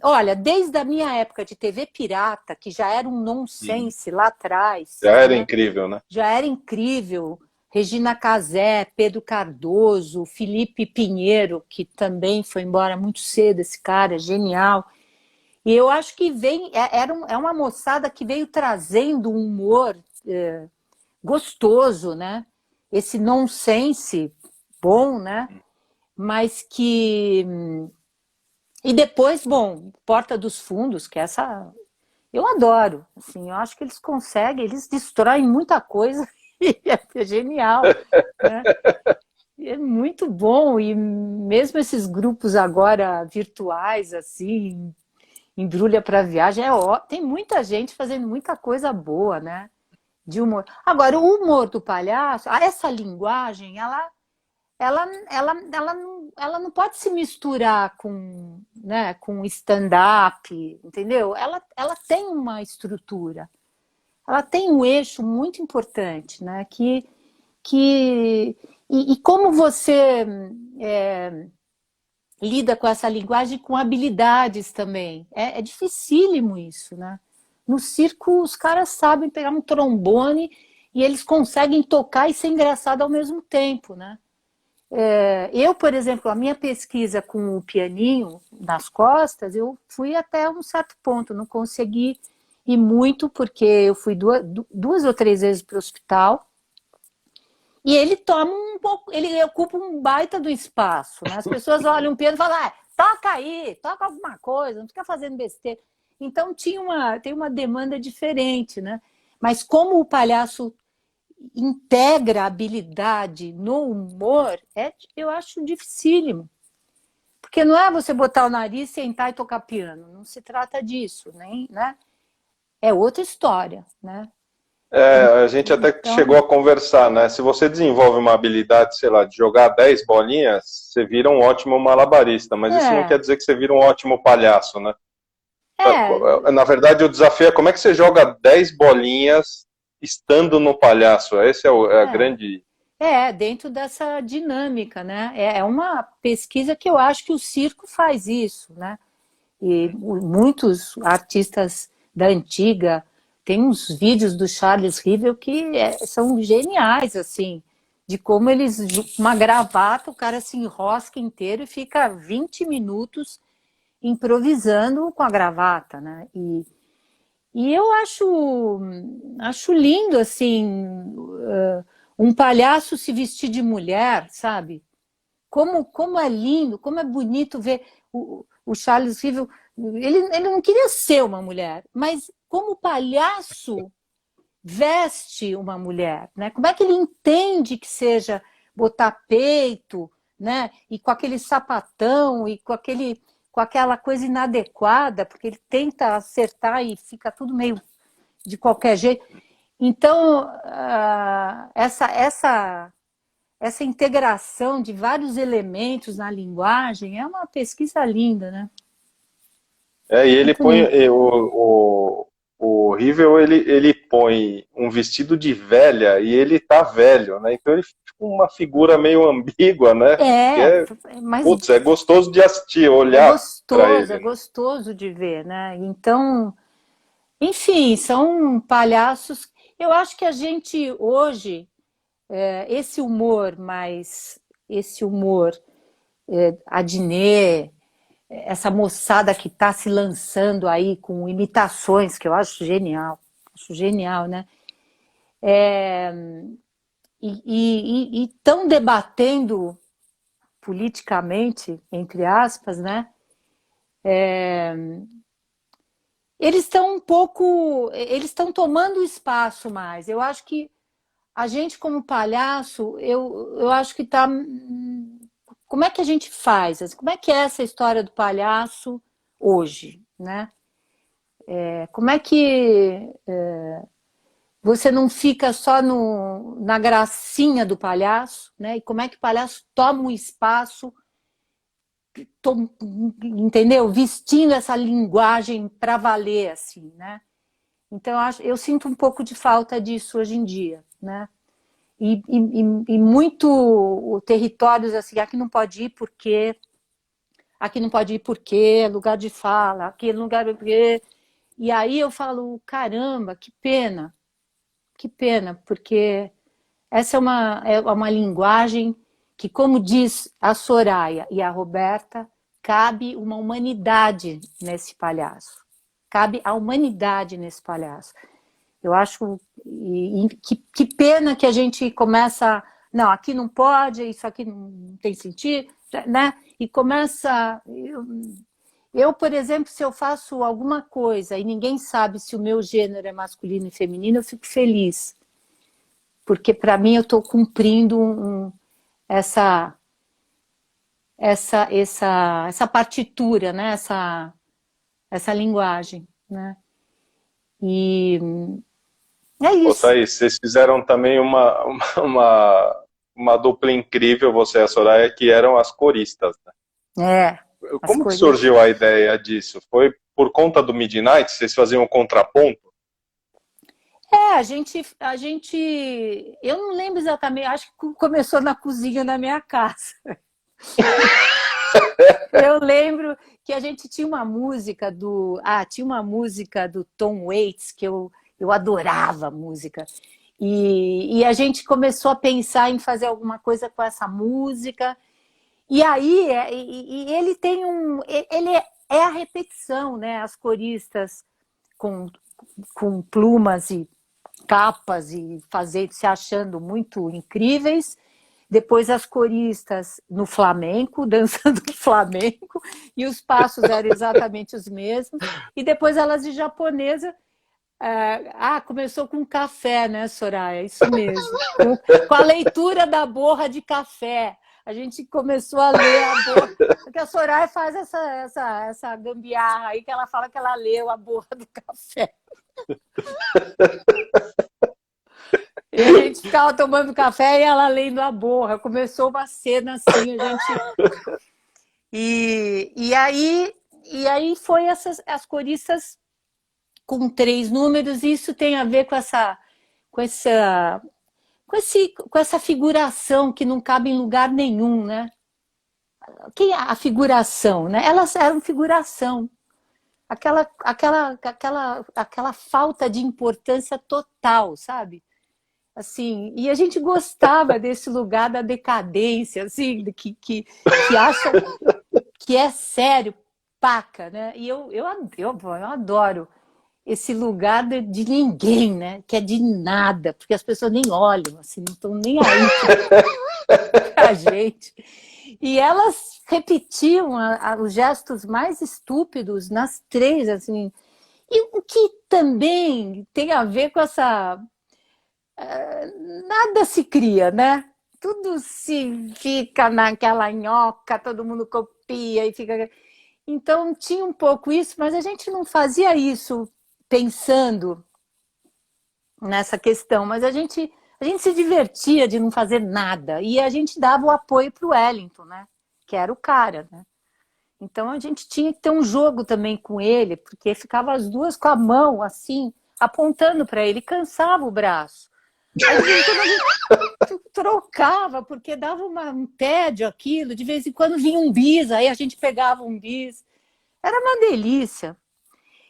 olha, desde a minha época de TV pirata, que já era um nonsense lá atrás. Já era né? incrível, né? Já era incrível. Regina Casé, Pedro Cardoso, Felipe Pinheiro, que também foi embora muito cedo, esse cara, genial. E eu acho que é uma moçada que veio trazendo um humor gostoso, né? Esse nonsense bom, né? Mas que... E depois, bom, Porta dos Fundos, que essa... Eu adoro, assim, eu acho que eles conseguem, eles destroem muita coisa e é genial, né? É muito bom, e mesmo esses grupos agora virtuais, assim, embrulha para viagem, tem muita gente fazendo muita coisa boa, né? De humor. Agora, o humor do palhaço, essa linguagem, ela não pode se misturar né, com stand-up, entendeu? Ela tem uma estrutura, ela tem um eixo muito importante, né? E como você lida com essa linguagem com habilidades também. É dificílimo isso, né? No circo, os caras sabem pegar um trombone e eles conseguem tocar e ser engraçado ao mesmo tempo, né? Eu, por exemplo, a minha pesquisa com o pianinho nas costas, eu fui até um certo ponto, não consegui ir muito, porque eu fui duas ou três vezes para o hospital, e ele toma um pouco, ele ocupa um baita do espaço, né? As pessoas olham o piano e falam, toca aí, toca alguma coisa, não fica fazendo besteira. Então tem uma demanda diferente, né? Mas como o palhaço integra a habilidade no humor, eu acho dificílimo. Porque não é você botar o nariz, sentar e tocar piano, não se trata disso, nem, né? É outra história, né? A gente até chegou a conversar, né? Se você desenvolve uma habilidade, sei lá, de jogar 10 bolinhas, você vira um ótimo malabarista, mas isso não quer dizer que você vira um ótimo palhaço, né? Na verdade, o desafio é como é que você joga 10 bolinhas estando no palhaço. Esse é a grande... dentro dessa dinâmica, né? É uma pesquisa que eu acho que o circo faz isso, né? E muitos artistas da antiga... Tem uns vídeos do Charles Rivel que são geniais, assim, de como eles, uma gravata, o cara se enrosca inteiro e fica 20 minutos improvisando com a gravata, né? E eu acho lindo, assim, um palhaço se vestir de mulher, sabe? Como é lindo, como é bonito ver o Charles Rivel. Ele não queria ser uma mulher, mas como palhaço veste uma mulher, né? Como é que ele entende que seja botar peito, né? E com aquele sapatão e com aquela coisa inadequada, porque ele tenta acertar e fica tudo meio de qualquer jeito. Então, essa integração de vários elementos na linguagem é uma pesquisa linda, né? E ele Muito põe, lindo. o Rivel, ele põe um vestido de velha e ele tá velho, né? Então ele fica uma figura meio ambígua, né? Que É, é, mas putz, é gostoso de assistir, olhar para é ele, né? gostoso de ver, né? Então, enfim, são palhaços. Eu acho que a gente hoje, esse humor Adnet, essa moçada que está se lançando aí com imitações, que eu acho genial, né? E estão debatendo politicamente, entre aspas, né? Eles estão eles estão tomando espaço mais. Eu acho que a gente como palhaço, eu acho que está. Como é que a gente faz? Como é que é essa história do palhaço hoje, né? Como é que você não fica só na gracinha do palhaço, né? E como é que o palhaço toma um espaço, entendeu? Vestindo essa linguagem para valer, assim, né? Então eu sinto um pouco de falta disso hoje em dia, né? E muito territórios assim, aqui não pode ir porque é lugar de fala, aqui não lugar porque. E aí eu falo, caramba, que pena, porque essa é uma linguagem que, como diz a Soraya e a Roberta, cabe uma humanidade nesse palhaço. Cabe a humanidade nesse palhaço. Eu acho que pena que a gente começa. Não, aqui não pode, isso aqui não tem sentido, né? E começa. Eu, por exemplo, se eu faço alguma coisa e ninguém sabe se o meu gênero é masculino e feminino, eu fico feliz. Porque, para mim, eu estou cumprindo essa partitura, né? Essa linguagem, né? E é Ô, isso. Thaís, vocês fizeram também uma dupla incrível, você e a Soraya, que eram as coristas, né? É, as Como que coisas. surgiu a ideia disso? Foi por conta do Midnight? Vocês faziam um contraponto? Eu não lembro exatamente, acho que começou na cozinha da minha casa. Eu lembro que a gente tinha uma música do Tom Waits, que eu adorava a música. E a gente começou a pensar em fazer alguma coisa com essa música. E aí, ele tem ele é a repetição, né? As coristas com, com plumas e capas e se achando muito incríveis. Depois as coristas no flamenco, dançando flamenco, e os passos eram exatamente os mesmos. E depois elas de japonesa. Começou com café, né, Soraya? Isso mesmo. Com a leitura da borra de café. A gente começou a ler a borra. Porque a Soraya faz essa gambiarra aí, que ela fala que ela leu a borra do café. E a gente ficava tomando café e ela lendo a borra. Começou uma cena assim, a gente. E aí foi as coristas com 3 números, e isso tem a ver com essa figuração que não cabe em lugar nenhum, né? Que é a figuração, né? Elas eram figuração. Aquela falta de importância total, sabe? assim, e a gente gostava desse lugar da decadência, assim, que acha que é sério, paca, né? E eu adoro esse lugar de ninguém, né? Que é de nada, porque as pessoas nem olham, assim, não estão nem aí pra gente. E elas repetiam os gestos mais estúpidos nas três, assim. E o que também tem a ver com essa... Nada se cria, né? Tudo se fica naquela nhoca, todo mundo copia e fica... Então tinha um pouco isso, mas a gente não fazia isso pensando nessa questão, mas a gente se divertia de não fazer nada e a gente dava o apoio para o Wellington, né? Que era o cara, né? Então a gente tinha que ter um jogo também com ele, porque ficava as duas com a mão assim, apontando para ele, cansava o braço. Aí de vez em quando a gente trocava, porque dava um tédio aquilo, de vez em quando vinha um bis, aí a gente pegava um bis. Era uma delícia.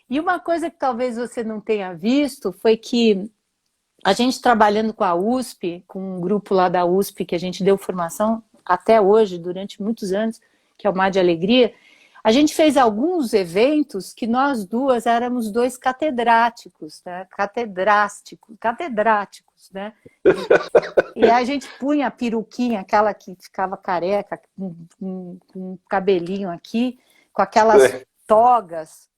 E uma coisa que talvez você não tenha visto foi que a gente trabalhando com a USP, com um grupo lá da USP que a gente deu formação até hoje, durante muitos anos, que é o Mar de Alegria, a gente fez alguns eventos que nós duas éramos dois catedráticos, né? Catedráticos, né? E a gente punha a peruquinha, aquela que ficava careca, com um cabelinho aqui, com aquelas togas,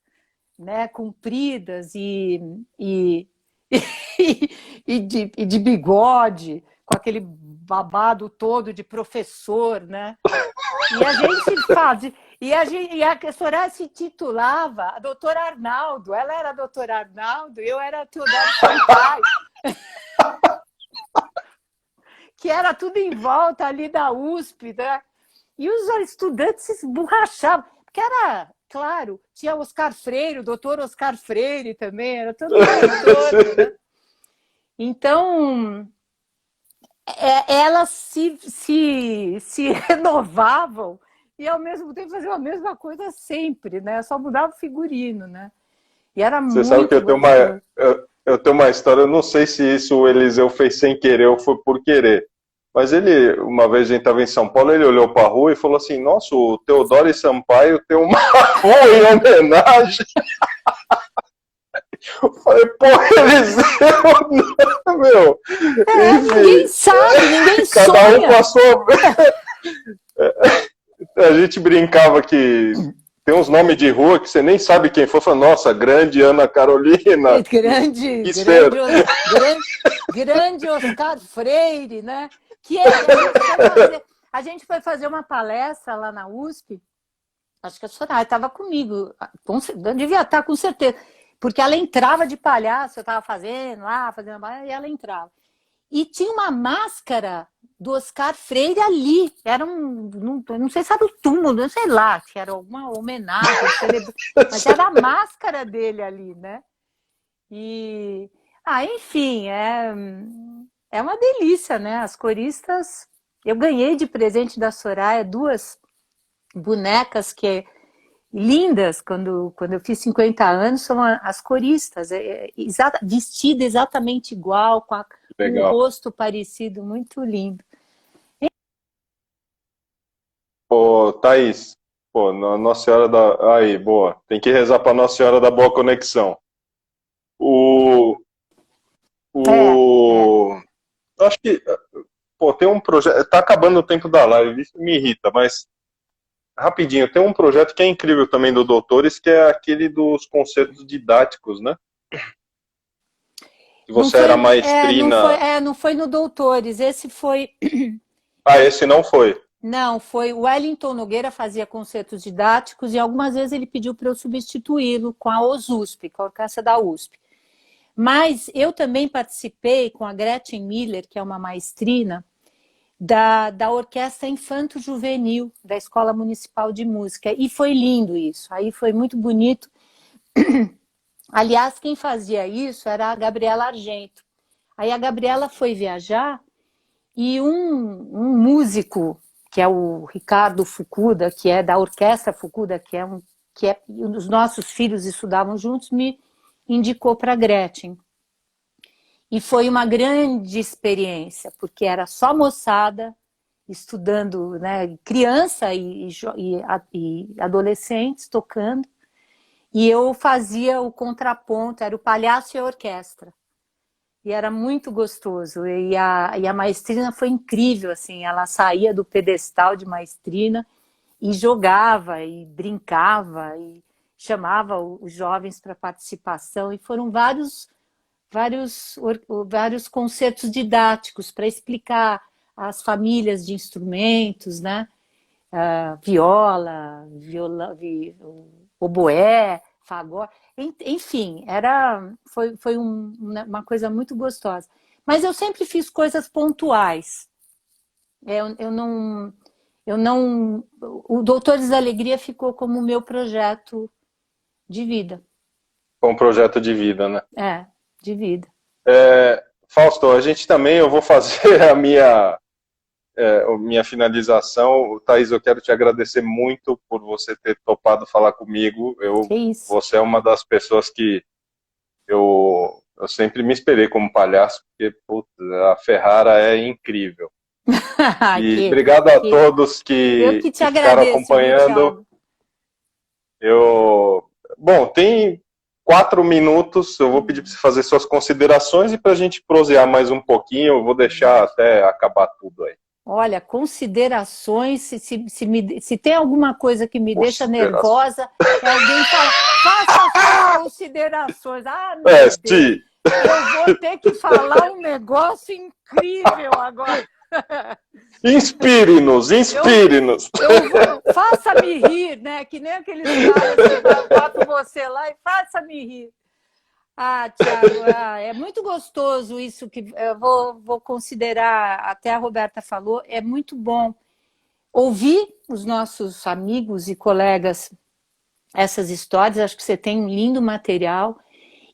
né, compridas e de bigode, com aquele babado todo de professor, né? E a gente fazia... E a Soraya se titulava a doutora Arnaldo. Ela era a doutora Arnaldo e eu era a Teodoro Sampaio. Que era tudo em volta ali da USP, né? E os estudantes se esborrachavam. Porque era, claro, tinha Oscar Freire, o doutor Oscar Freire também, era todo mundo, né? Então, elas se renovavam e ao mesmo tempo faziam a mesma coisa sempre, né? Só mudava o figurino, né? E era Você muito sabe que gostoso. eu tenho uma história, eu não sei se isso o Eliseu fez sem querer ou foi por querer. Mas ele, uma vez a gente estava em São Paulo, ele olhou para a rua e falou assim: Nossa, o Teodoro e Sampaio tem uma rua em homenagem. Eu falei, pô, Eliseu, não, meu. Enfim, Ninguém sabe, ninguém cada sonha. um com a sua. A gente brincava que tem uns nomes de rua que você nem sabe quem foi. Fala, nossa, grande Ana Carolina. Grande Oscar Freire, né? Que a gente foi fazer uma palestra lá na USP, acho que a Soraya estava comigo, eu devia estar com certeza, porque ela entrava de palhaço, eu estava fazendo e ela entrava. E tinha uma máscara do Oscar Freire ali, era não sei se era o túmulo, não sei lá, se era alguma homenagem, mas era a máscara dele ali, né? E, enfim, é uma delícia, né? As coristas, eu ganhei de presente da Soraya 2 bonecas lindas, quando eu fiz 50 anos, são as coristas, vestida exatamente igual, com um rosto parecido, muito lindo. Pô, Thaís, pô, Nossa Senhora da... Aí, boa. Tem que rezar pra Nossa Senhora da boa conexão. Acho que, pô, tem um projeto... Tá acabando o tempo da live, isso me irrita, mas... Rapidinho, tem um projeto que é incrível também do Doutores, que é aquele dos concertos didáticos, né? Que você era maestrina... Não foi no Doutores, esse foi... Esse não foi. Não, foi o Wellington Nogueira fazia concertos didáticos e algumas vezes ele pediu para eu substituí-lo com a OSUSP, com a orquestra da USP. Mas eu também participei com a Gretchen Miller, que é uma maestrina, da Orquestra Infanto Juvenil, da Escola Municipal de Música. E foi lindo isso, aí foi muito bonito. Aliás, quem fazia isso era a Gabriela Argento. Aí a Gabriela foi viajar e um músico, que é o Ricardo Fukuda, que é da Orquestra Fukuda, os nossos filhos estudavam juntos, me indicou para a Gretchen. E foi uma grande experiência, porque era só moçada estudando, né, criança e adolescentes tocando, e eu fazia o contraponto, era o palhaço e a orquestra. E era muito gostoso. E a maestrina foi incrível, assim, ela saía do pedestal de maestrina e jogava e brincava e chamava os jovens para participação, e foram vários concertos didáticos para explicar as famílias de instrumentos, né? Viola, oboé, fagode, enfim, foi uma coisa muito gostosa. Mas eu sempre fiz coisas pontuais. O Doutores da Alegria ficou como meu projeto de vida. Com um projeto de vida, né? De vida. Fausto, a gente também, eu vou fazer a minha finalização. Thaís, eu quero te agradecer muito por você ter topado falar comigo. Você é uma das pessoas que eu sempre me esperei como palhaço, porque putz, a Ferrara é incrível. E obrigado a todos que ficaram acompanhando. Bom, tem 4 minutos, eu vou pedir para você fazer suas considerações e para a gente prosear mais um pouquinho, eu vou deixar até acabar tudo aí. Olha, considerações, se tem alguma coisa que me deixa nervosa, é alguém falar, faça suas considerações. Ah, meu Deus, sim. Eu vou ter que falar um negócio incrível agora. Inspire-nos. Faça-me rir, né? Que nem aqueles caras que botam você lá e faça-me rir. Ah, Tiago, é muito gostoso isso que eu vou considerar, até a Roberta falou, é muito bom ouvir os nossos amigos e colegas essas histórias, acho que você tem um lindo material,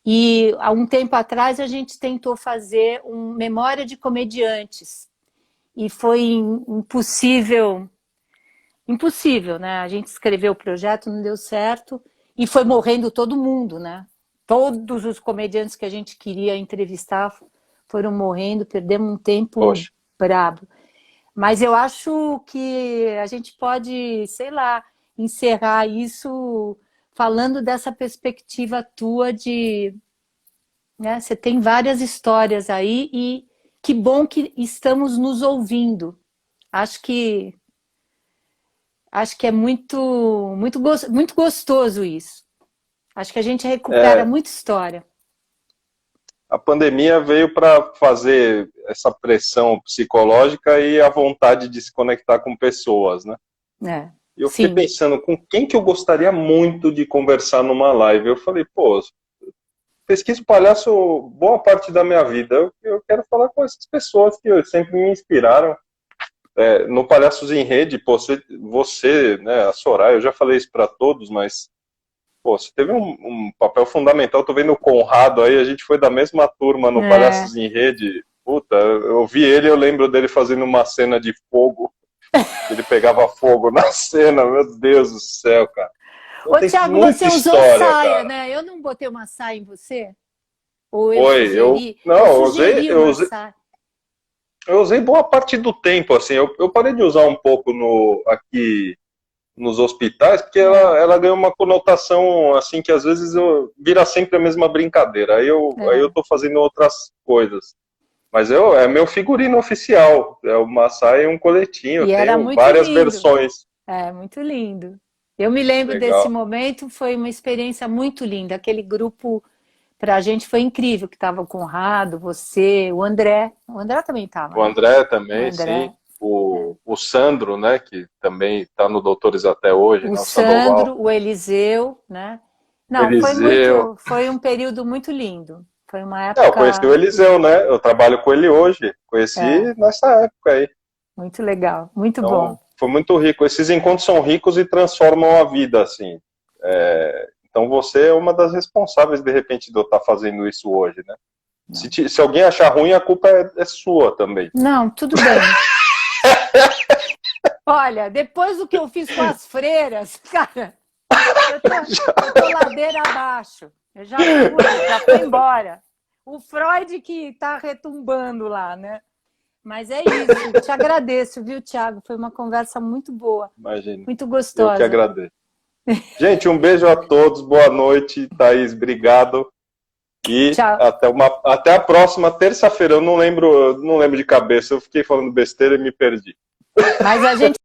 e há um tempo atrás a gente tentou fazer uma memória de comediantes, e foi impossível, né? A gente escreveu o projeto, não deu certo, e foi morrendo todo mundo, né? Todos os comediantes que a gente queria entrevistar foram morrendo, perdemos um tempo brabo. Mas eu acho que a gente pode, sei lá, encerrar isso falando dessa perspectiva tua de... né, você tem várias histórias aí e que bom que estamos nos ouvindo. Acho que é muito gostoso isso. Acho que a gente recupera muita história. A pandemia veio para fazer essa pressão psicológica e a vontade de se conectar com pessoas, né? E eu fiquei pensando, com quem que eu gostaria muito de conversar numa live? Eu falei, pesquiso palhaço boa parte da minha vida. Eu quero falar com essas pessoas que sempre me inspiraram. No Palhaços em Rede, você, né, a Soraya, eu já falei isso para todos, mas você teve um papel fundamental. Tô vendo o Conrado aí, a gente foi da mesma turma no Palhaços em Rede. Puta, eu vi ele, eu lembro dele fazendo uma cena de fogo. Ele pegava fogo na cena, meu Deus do céu, cara. Ô, Tiago, você usou saia, cara, né? Eu não botei uma saia em você? Ou eu sugeri? Eu usei boa parte do tempo, assim. Eu parei de usar um pouco aqui nos hospitais, porque ela ganhou uma conotação, assim, que às vezes vira sempre a mesma brincadeira. Aí eu tô fazendo outras coisas. Mas é meu figurino oficial. É uma saia e um coletinho. E tenho várias versões. É, muito lindo. Eu me lembro desse momento, foi uma experiência muito linda. Aquele grupo, pra gente, foi incrível, que tava o Conrado, você, o André. O André também tava. O André também, sim. O Sandro, né, que também está no Doutores até hoje. O Sandro, o Eliseu, né? Não, foi um período muito lindo. Foi uma época... Eu conheci o Eliseu, né? Eu trabalho com ele hoje. Conheci nessa época aí. Muito legal, muito bom. Foi muito rico. Esses encontros são ricos e transformam a vida, assim. Então você é uma das responsáveis, de repente, de eu estar fazendo isso hoje, né? Se alguém achar ruim, a culpa é sua também. Não, tudo bem. Olha, depois do que eu fiz com as freiras, cara, eu tô ladeira abaixo. Eu já fui embora. o Freud que está retumbando lá, né? Mas é isso. Te agradeço, viu, Thiago? Foi uma conversa muito boa. Imagina. Muito Eu gostosa. que agradeço. Gente, um beijo a todos. Boa noite, Thaís. Obrigado. E Tchau. até a próxima terça-feira. Eu não lembro de cabeça. Eu fiquei falando besteira e me perdi. Mas a gente